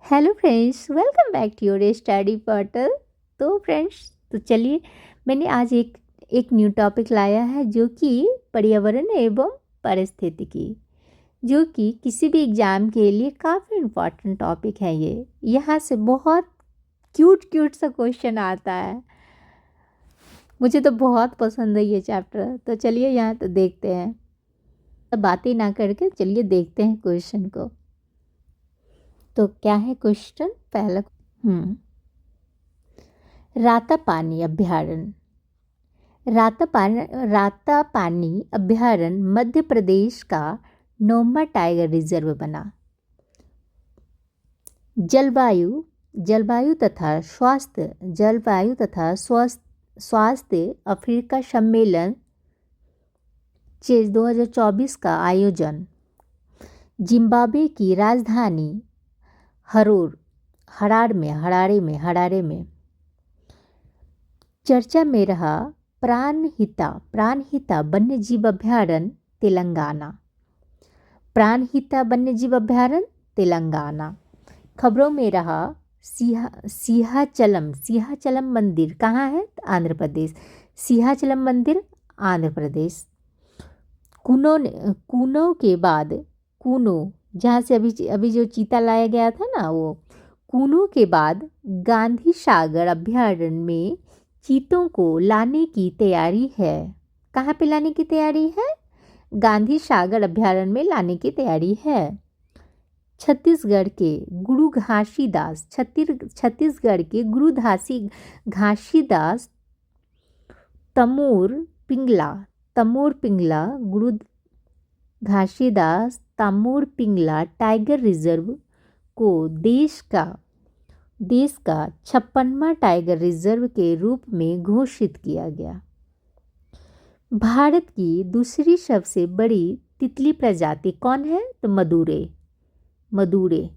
Hello friends, welcome back to your study portal. तो चलिए, मैंने आज एक न्यू टॉपिक लाया है जो कि पर्यावरण एवं पारिस्थितिकी, जो कि किसी भी एग्ज़ाम के लिए काफ़ी इम्पॉर्टेंट टॉपिक है। ये यहाँ से बहुत क्यूट क्यूट सा क्वेश्चन आता है। मुझे तो बहुत पसंद है ये चैप्टर। तो चलिए यहाँ तो देखते हैं। अब बातें ना करके चलिए देखते हैं क्वेश्चन को। तो क्या है क्वेश्चन पहला? रातापानी अभ्यारण्य। रातापानी अभ्यारण्य मध्य प्रदेश का 9वां टाइगर रिजर्व बना। जलवायु तथा स्वास्थ्य अफ्रीका सम्मेलन 2024 का आयोजन। जिम्बाब्वे की राजधानी हरारे में चर्चा में रहा प्राणहिता वन्यजीव अभ्यारण्य तेलंगाना। खबरों में रहा सिंहाचलम मंदिर कहाँ है? आंध्र प्रदेश। सिंहाचलम मंदिर आंध्र प्रदेश। कूनो जहाँ से अभी जो चीता लाया गया था ना, वो कूनो के बाद गांधी सागर अभ्यारण्य में चीतों को लाने की तैयारी है। कहाँ पे लाने की तैयारी है? गांधी सागर अभ्यारण्य में लाने की तैयारी है। छत्तीसगढ़ के गुरु घासीदास तमोर पिंगला टाइगर रिजर्व को देश का 56वां टाइगर रिजर्व के रूप में घोषित किया गया। भारत की दूसरी सबसे बड़ी तितली प्रजाति कौन है? तो मदुरे।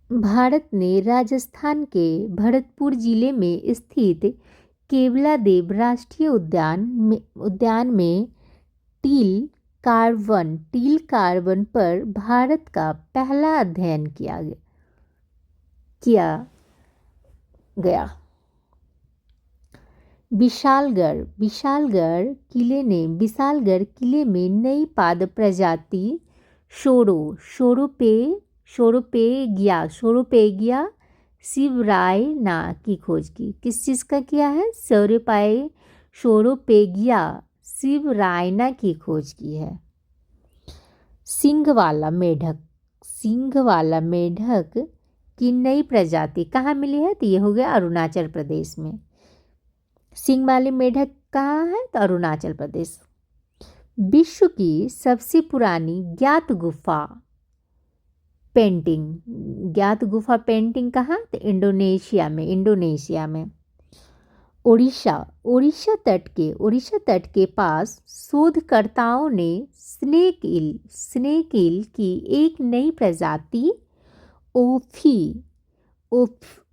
भारत ने राजस्थान के भरतपुर जिले में स्थित केवलादेव राष्ट्रीय उद्यान में टील कार्बन पर भारत का पहला अध्ययन किया गया। विशालगढ़ किले में नई पाद प्रजाति शोरोपेगिया शिवरायना की खोज की। किस चीज़ का किया है? शोरोपेगिया शिवरायना की खोज की है। सिंग वाला मेढक की नई प्रजाति कहाँ मिली है? तो ये हो गया अरुणाचल प्रदेश में। सिंग वाले मेढक कहाँ है? तो अरुणाचल प्रदेश। विश्व की सबसे पुरानी ज्ञात गुफा पेंटिंग कहाँ? तो इंडोनेशिया में। ओडिशा तट के पास शोधकर्ताओं ने स्नेक ईल की एक नई प्रजाति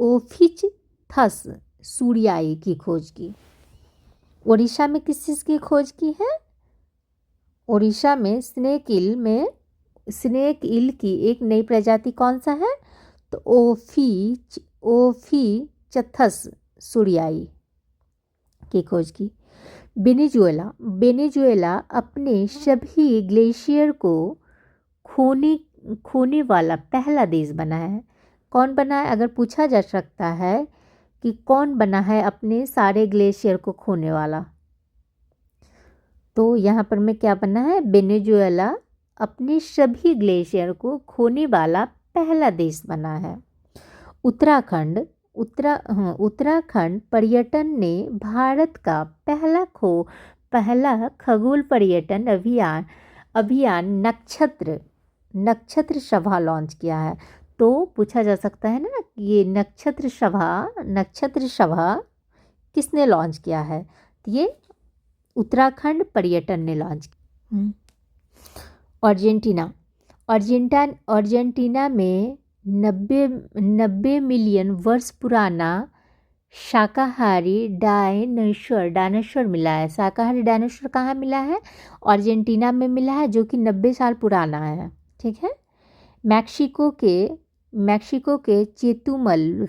ओफिचथस सूर्याई की खोज की। ओडिशा में किस चीज़ की खोज की है? ओडिशा में स्नेक ईल की एक नई प्रजाति कौन सा है? तो ओफिचथस सूर्याई की खोज की। वेनेजुएला अपने सभी ग्लेशियर को खोने वाला पहला देश बना है। कौन बना है? अगर पूछा जा सकता है कि कौन बना है अपने सारे ग्लेशियर को खोने वाला, तो यहाँ पर में क्या बना है? वेनेजुएला अपने सभी ग्लेशियर को खोने वाला पहला देश बना है। उत्तराखंड पर्यटन ने भारत का पहला खगोल पर्यटन अभियान नक्षत्र सभा लॉन्च किया है। तो पूछा जा सकता है ना, ये नक्षत्र सभा किसने लॉन्च किया है? तो ये उत्तराखंड पर्यटन ने लॉन्च किया। अर्जेंटीना में 90 मिलियन वर्ष पुराना शाकाहारी डायनासोर मिला है। शाकाहारी डायनासोर कहाँ मिला है? अर्जेंटीना में मिला है, जो कि 90 साल पुराना है। ठीक है। मैक्सिको के चेतुमल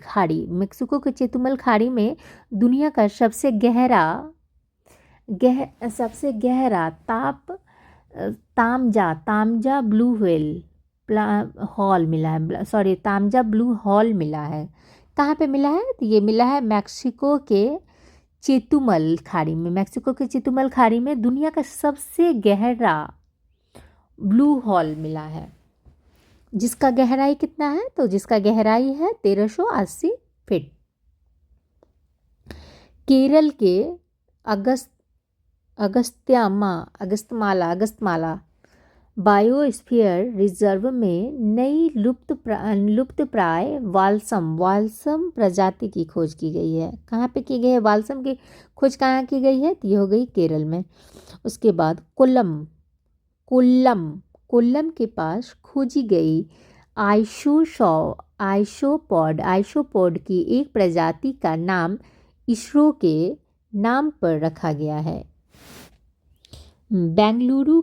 खाड़ी में दुनिया का सबसे गहरा तामजा ब्लू हॉल मिला है। सॉरी, तामजा ब्लू हॉल मिला है। कहाँ पे मिला है? तो ये मिला है मैक्सिको के चेतुमल खाड़ी में दुनिया का सबसे गहरा ब्लू हॉल मिला है, जिसका गहराई कितना है? तो जिसका गहराई है 1380 फीट। केरल के अगस्तमाला बायोस्फीयर रिजर्व में नई लुप्तप्राय वाल्सम प्रजाति की खोज की गई है। कहाँ पे की गई है? वाल्सम की खोज कहाँ की गई है? तो ये हो गई केरल में। उसके बाद कोल्लम के पास खोजी गई आइसोपॉड की एक प्रजाति का नाम इसरो के नाम पर रखा गया है। बेंगलुरु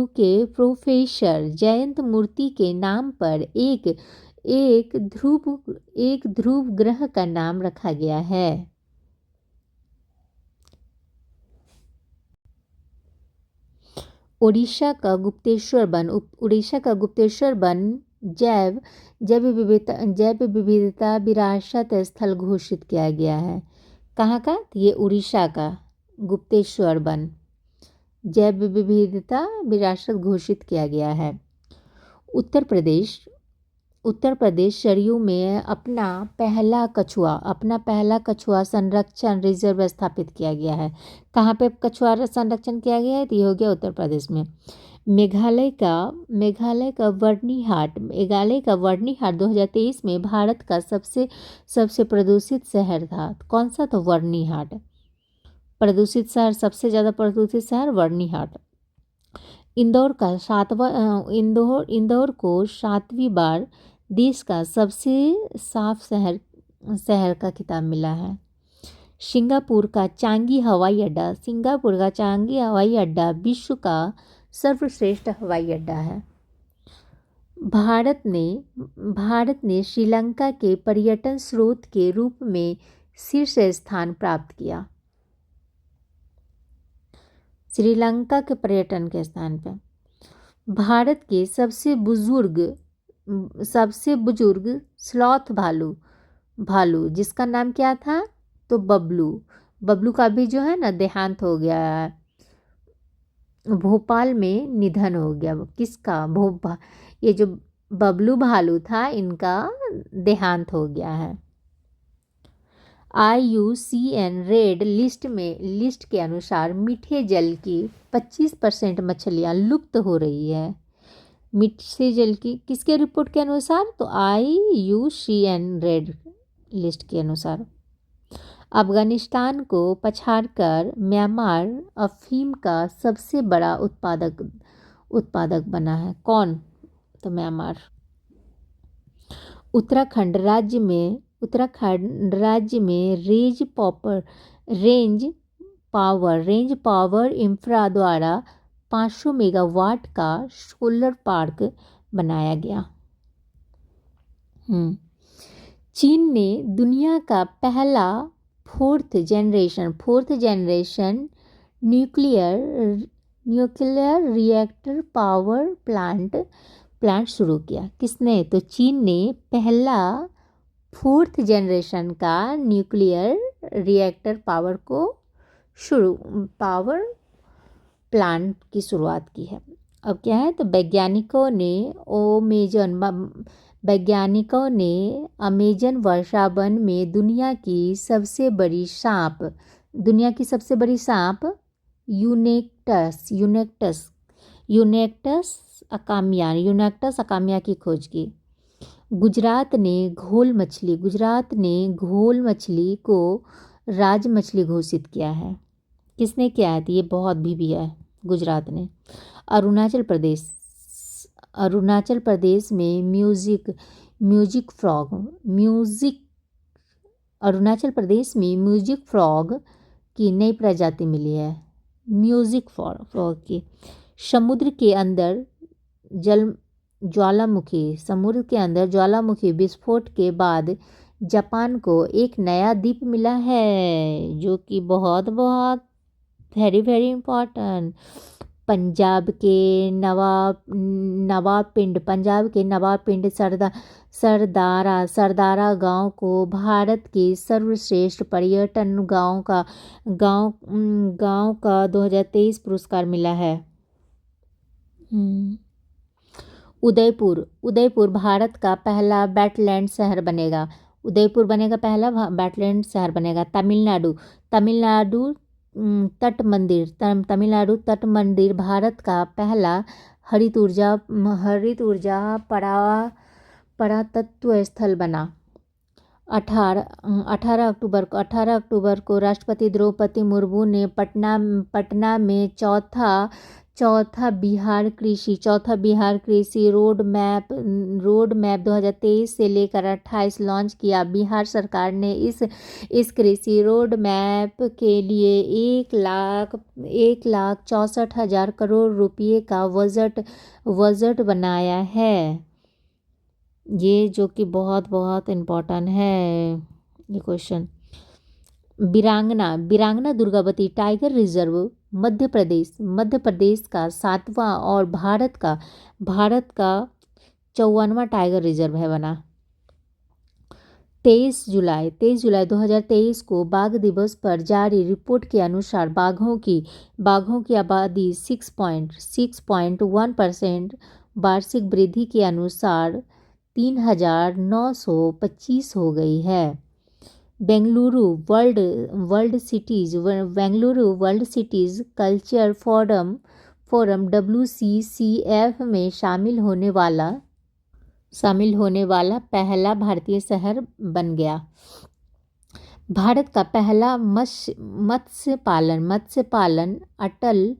के प्रोफेसर जयंत मूर्ति के नाम पर एक ध्रुव ग्रह का नाम रखा गया है। उड़ीसा का गुप्तेश्वर वन जैव विविधता विरासत स्थल घोषित किया गया है। कहाँ का? ये उड़ीसा का गुप्तेश्वर वन जैव विविधता विरासत घोषित किया गया है। उत्तर प्रदेश सरयू में अपना पहला कछुआ संरक्षण रिजर्व स्थापित किया गया है। कहाँ पे कछुआ संरक्षण किया गया है? तो ये हो गया उत्तर प्रदेश में। मेघालय का वर्णिहाट 2023 में भारत का सबसे प्रदूषित शहर था। कौन सा? तो वर्णिहाट। प्रदूषित शहर, सबसे ज़्यादा प्रदूषित शहर वर्णिहाट। इंदौर को 7वीं बार देश का सबसे साफ शहर का खिताब मिला है। सिंगापुर का चांगी हवाई अड्डा विश्व का सर्वश्रेष्ठ हवाई अड्डा है। भारत ने श्रीलंका के पर्यटन स्रोत के रूप में शीर्ष स्थान प्राप्त किया। श्रीलंका के पर्यटन के स्थान पर भारत के सबसे बुजुर्ग स्लॉथ भालू जिसका नाम क्या था? तो बबलू का भी जो है ना देहांत हो गया है। भोपाल में निधन हो गया। किसका? ये जो बबलू भालू था, इनका देहांत हो गया है। IUCN रेड लिस्ट के अनुसार मीठे जल की 25% मछलियाँ लुप्त हो रही है। मीठे जल की किसके रिपोर्ट के अनुसार? तो IUCN रेड लिस्ट के अनुसार। अफगानिस्तान को पछाड़कर म्यांमार अफीम का सबसे बड़ा उत्पादक बना है। कौन? तो म्यांमार। उत्तराखंड राज्य में रेंज पावर इंफ्रा द्वारा 500 मेगावाट का सोलर पार्क बनाया गया। चीन ने दुनिया का पहला fourth generation nuclear reactor power plant शुरू किया। किसने? तो चीन ने पहला 4th जनरेशन का न्यूक्लियर रिएक्टर पावर प्लांट की शुरुआत की है। अब क्या है? तो वैज्ञानिकों ने अमेजन वर्षा वन में दुनिया की सबसे बड़ी सांप यूनेक्टस अकामिया की खोज की। गुजरात ने घोल मछली को राज मछली घोषित किया है। किसने किया है? तो ये बहुत भी है गुजरात ने। अरुणाचल प्रदेश में म्यूजिक अरुणाचल प्रदेश में म्यूजिक फ्रॉग की नई प्रजाति मिली है। म्यूजिक फ्रॉग की। समुद्र के अंदर ज्वालामुखी विस्फोट के बाद जापान को एक नया द्वीप मिला है, जो कि बहुत बहुत वेरी वेरी इम्पोर्टेंट। पंजाब के नवाबपिंड सरदारा गांव को भारत के सर्वश्रेष्ठ पर्यटन गांव का 2023 पुरस्कार मिला है। उदयपुर भारत का पहला वेटलैंड शहर बनेगा। उदयपुर बनेगा पहला वेटलैंड शहर बनेगा। तमिलनाडु तट मंदिर भारत का पहला हरित ऊर्जा परातत्व स्थल बना। 18 अक्टूबर को राष्ट्रपति द्रौपदी मुर्मू ने पटना में चौथा बिहार कृषि रोड मैप 2023 से लेकर 28 लॉन्च किया। बिहार सरकार ने इस कृषि रोड मैप के लिए 1,64,000 करोड़ रुपए का बजट बनाया है। ये जो कि बहुत बहुत इम्पोर्टेंट है ये क्वेश्चन। वीरांगना दुर्गावती टाइगर रिजर्व मध्य प्रदेश का 7वां और भारत का 54वां टाइगर रिजर्व है बना। 23 जुलाई 2023 को बाघ दिवस पर जारी रिपोर्ट के अनुसार बाघों की आबादी 6.1% वार्षिक वृद्धि के अनुसार 3,925 हो गई है। Bengaluru world cities culture forum WCCF में शामिल होने वाला पहला भारतीय शहर बन गया। भारत का पहला मत्स्य पालन अटल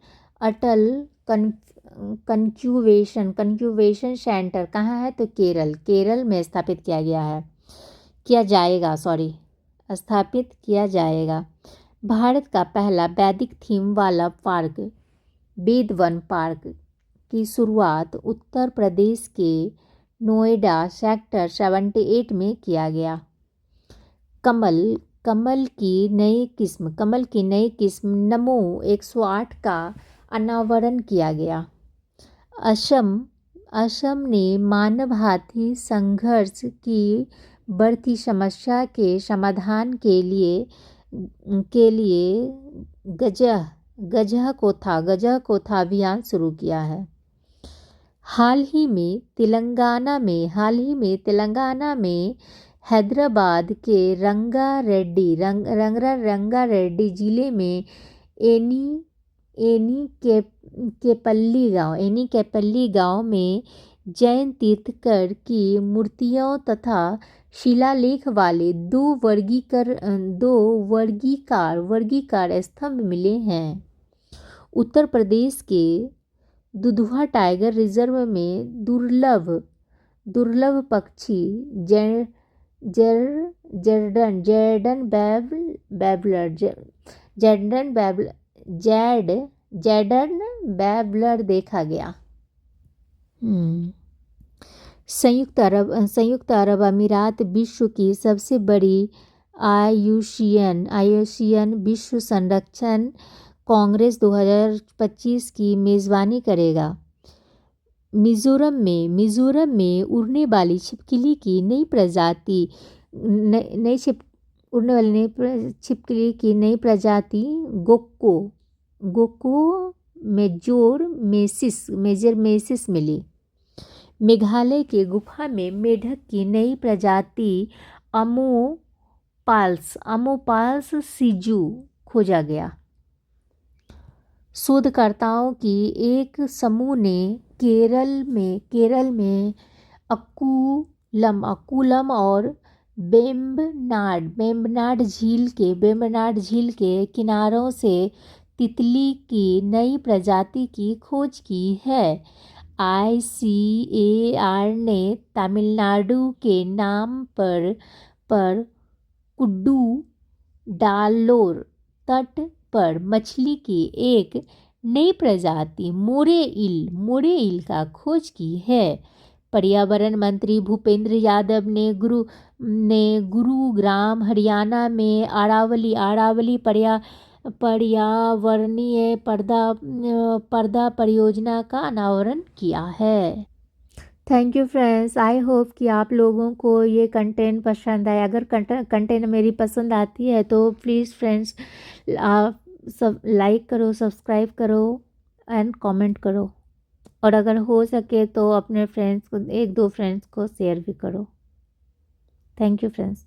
कंक्यूवेशन सेंटर कहाँ है? तो केरल में स्थापित किया जाएगा। भारत का पहला वैदिक थीम वाला पार्क वेदवन पार्क की शुरुआत उत्तर प्रदेश के नोएडा सेक्टर 78 में किया गया। कमल की नई किस्म नमो 108 का अनावरण किया गया। असम ने मानव हाथी संघर्ष की बढ़ती समस्या के समाधान के लिए गजह कोथा अभियान शुरू किया है। हाल ही में तेलंगाना में हैदराबाद के रंगारेड्डी जिले में एनी केपल्ली गांव में जैन तीर्थंकर की मूर्तियों तथा शिलालेख वाले दो वर्गीकार स्तंभ मिले हैं। उत्तर प्रदेश के दुधवा टाइगर रिजर्व में दुर्लभ पक्षी जैडर्न बैबलर देखा गया। संयुक्त अरब अमीरात विश्व की सबसे बड़ी आयुशियन विश्व संरक्षण कांग्रेस 2025 की मेज़बानी करेगा। मिजोरम में उड़ने वाली छिपकली की नई प्रजाति गोको मेजर मिली। मेघालय के गुफा में मेढक की नई प्रजाति अमोपाल्स सिजू खोजा गया। शोधकर्ताओं की एक समूह ने केरल में अक्कूलम और बेम्बनाड झील के किनारों से तितली की नई प्रजाति की खोज की है। ICAR ने तमिलनाडु के नाम पर कुड्डू डालोर तट पर मछली की एक नई प्रजाति मोरे ईल का खोज की है। पर्यावरण मंत्री भूपेंद्र यादव ने गुरुग्राम हरियाणा में अरावली पर्यावरणीय पर्दा परियोजना का अनावरण किया है। Thank you friends, I hope कि आप लोगों को ये कंटेंट पसंद आया। अगर कंटेंट मेरी पसंद आती है तो प्लीज़ फ्रेंड्स आप सब लाइक करो, सब्सक्राइब करो एंड कमेंट करो, और अगर हो सके तो अपने फ्रेंड्स को, 1-2 फ्रेंड्स को शेयर भी करो। Thank you friends.